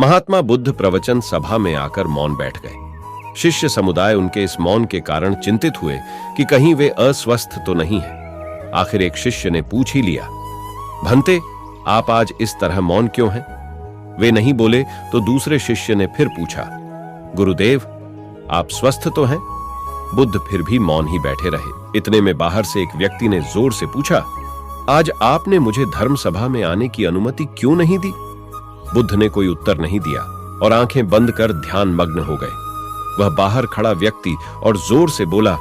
महात्मा बुद्ध प्रवचन सभा में आकर मौन बैठ गए। शिष्य समुदाय उनके इस मौन के कारण चिंतित हुए कि कहीं वे अस्वस्थ तो नहीं है। आखिर एक शिष्य ने पूछ ही लिया, भंते, आप आज इस तरह मौन क्यों हैं? वे नहीं बोले तो दूसरे शिष्य ने फिर पूछा, गुरुदेव, आप स्वस्थ तो हैं? बुद्ध फिर भी मौन ही बैठे रहे। इतने में बाहर से एक व्यक्ति ने जोर से पूछा, आज आपने मुझे धर्म सभा में आने की अनुमति क्यों नहीं दी? बुद्ध ने कोई उत्तर नहीं दिया और आंखें बंद कर ध्यान मग्न हो गए। वह बाहर खड़ा व्यक्ति और जोर से बोला,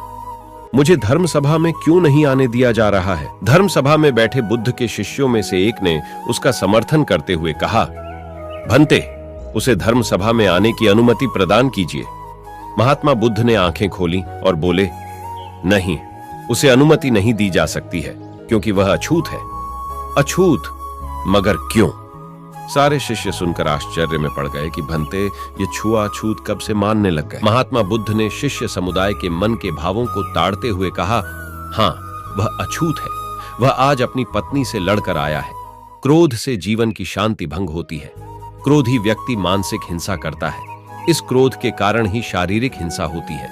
मुझे धर्म सभा में क्यों नहीं आने दिया जा रहा है? धर्म सभा में बैठे बुद्ध के शिष्यों में से एक ने उसका समर्थन करते हुए कहा, भंते, उसे धर्म सभा में आने की अनुमति प्रदान कीजिए। महात्मा बुद्ध ने आंखें खोली और बोले, नहीं, उसे अनुमति नहीं दी जा सकती है क्योंकि वह अछूत है। अछूत? मगर क्यों? सारे शिष्य सुनकर आश्चर्य में पड़ गए कि भंते ये छुआछूत कब से मानने लग गए। महात्मा बुद्ध ने शिष्य समुदाय के मन के भावों को ताड़ते हुए कहा, हाँ, वह अछूत है। वह आज अपनी पत्नी से लड़कर आया है। क्रोध से जीवन की शांति भंग होती है। क्रोधी व्यक्ति मानसिक हिंसा करता है। इस क्रोध के कारण ही शारीरिक हिंसा होती है।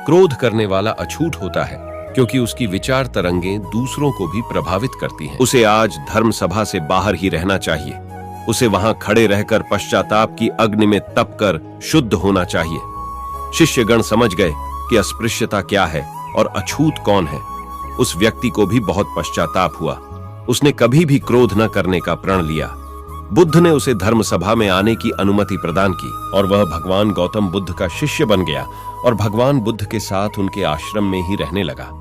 क्रोध करने वाला अछूत होता है क्योंकि उसकी विचार तरंगें दूसरों को भी प्रभावित करती हैं। उसे आज धर्म सभा से बाहर ही रहना चाहिए। उसे वहां खड़े रहकर पश्चाताप की अग्नि में तप कर शुद्ध होना चाहिए। शिष्यगण समझ गए कि अस्पृश्यता क्या है और अछूत कौन है। उस व्यक्ति को भी बहुत पश्चाताप हुआ। उसने कभी भी क्रोध न करने का प्रण लिया। बुद्ध ने उसे धर्म सभा में आने की अनुमति प्रदान की और वह भगवान गौतम बुद्ध का शिष्य बन गया और भगवान बुद्ध के साथ उनके आश्रम में ही रहने लगा।